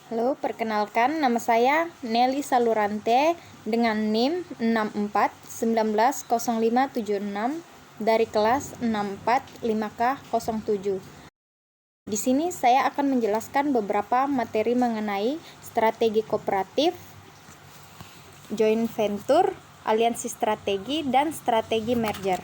Halo, perkenalkan nama saya Nelly Salurante dengan NIM 64190576 dari kelas 645K07. Di sini saya akan menjelaskan beberapa materi mengenai strategi kooperatif, joint venture, aliansi strategi, dan strategi merger.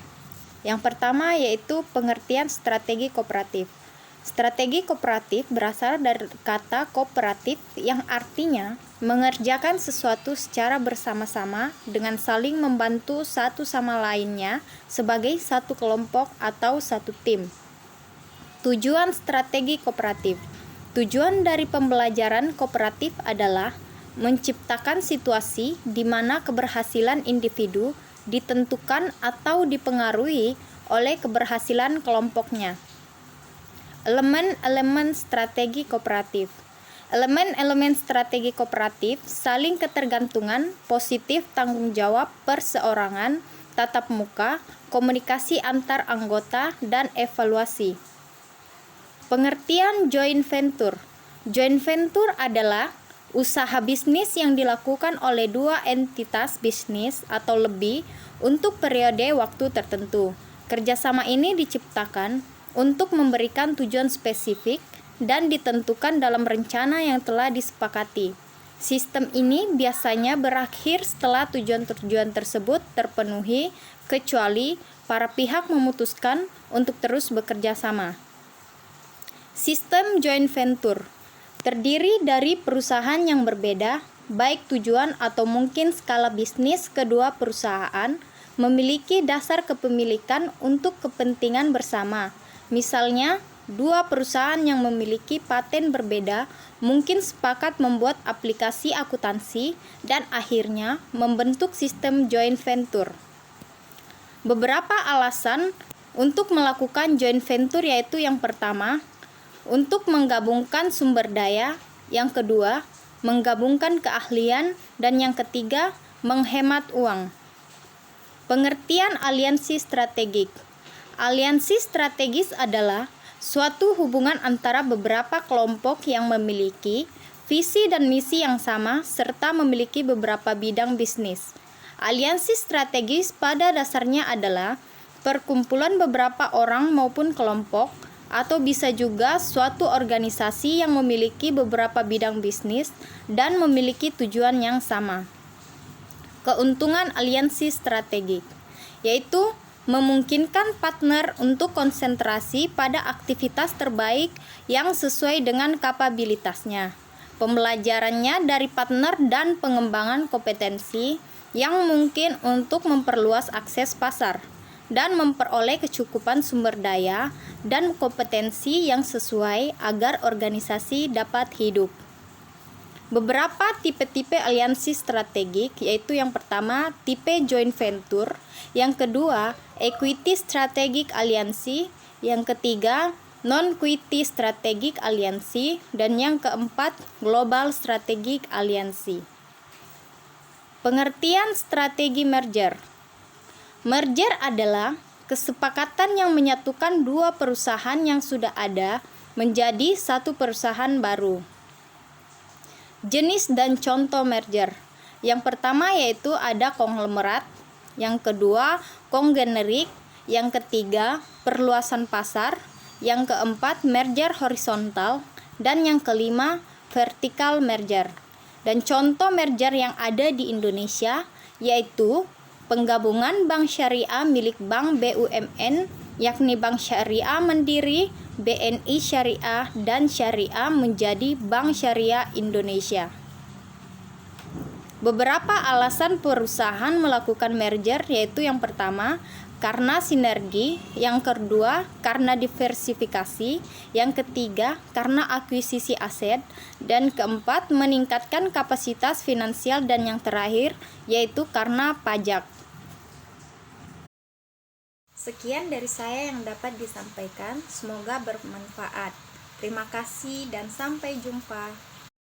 Yang pertama yaitu pengertian strategi kooperatif. Strategi kooperatif berasal dari kata kooperatif yang artinya mengerjakan sesuatu secara bersama-sama dengan saling membantu satu sama lainnya sebagai satu kelompok atau satu tim. Tujuan strategi kooperatif. Tujuan dari pembelajaran kooperatif adalah menciptakan situasi di mana keberhasilan individu ditentukan atau dipengaruhi oleh keberhasilan kelompoknya. Elemen-elemen strategi kooperatif. Elemen-elemen strategi kooperatif saling ketergantungan, positif tanggung jawab perseorangan, tatap muka, komunikasi antar anggota, dan evaluasi. Pengertian joint venture. Joint venture adalah usaha bisnis yang dilakukan oleh dua entitas bisnis atau lebih untuk periode waktu tertentu. Kerjasama ini diciptakan untuk memberikan tujuan spesifik dan ditentukan dalam rencana yang telah disepakati. Sistem ini biasanya berakhir setelah tujuan-tujuan tersebut terpenuhi, kecuali para pihak memutuskan untuk terus bekerja sama. Sistem joint venture terdiri dari perusahaan yang berbeda, baik tujuan atau mungkin skala bisnis kedua perusahaan memiliki dasar kepemilikan untuk kepentingan bersama. Misalnya, dua perusahaan yang memiliki paten berbeda mungkin sepakat membuat aplikasi akuntansi dan akhirnya membentuk sistem joint venture. Beberapa alasan untuk melakukan joint venture yaitu yang pertama, untuk menggabungkan sumber daya, yang kedua, menggabungkan keahlian, dan yang ketiga, menghemat uang. Pengertian aliansi strategik. Aliansi strategis adalah suatu hubungan antara beberapa kelompok yang memiliki visi dan misi yang sama serta memiliki beberapa bidang bisnis. Aliansi strategis pada dasarnya adalah perkumpulan beberapa orang maupun kelompok, atau bisa juga suatu organisasi yang memiliki beberapa bidang bisnis dan memiliki tujuan yang sama. Keuntungan aliansi strategik yaitu memungkinkan partner untuk konsentrasi pada aktivitas terbaik yang sesuai dengan kapabilitasnya. Pembelajarannya dari partner dan pengembangan kompetensi yang mungkin untuk memperluas akses pasar dan memperoleh kecukupan sumber daya dan kompetensi yang sesuai agar organisasi dapat hidup. Beberapa tipe-tipe aliansi strategik yaitu yang pertama tipe joint venture, yang kedua equity strategic aliansi, yang ketiga non-equity strategic aliansi, dan yang keempat global strategic aliansi. Pengertian strategi merger. Merger adalah kesepakatan yang menyatukan dua perusahaan yang sudah ada menjadi satu perusahaan baru. Jenis dan contoh merger. Yang pertama yaitu ada konglomerat, yang kedua konglomerik, yang ketiga perluasan pasar, yang keempat merger horizontal, dan yang kelima vertical merger. Dan contoh merger yang ada di Indonesia yaitu penggabungan bank syariah milik bank BUMN, yakni Bank Syariah Mandiri, BNI Syariah, dan Syariah menjadi Bank Syariah Indonesia. Beberapa alasan perusahaan melakukan merger yaitu yang pertama, karena sinergi, yang kedua, karena diversifikasi, yang ketiga, karena akuisisi aset, dan keempat, meningkatkan kapasitas finansial, dan yang terakhir, yaitu karena pajak. Sekian dari saya yang dapat disampaikan, semoga bermanfaat. Terima kasih dan sampai jumpa.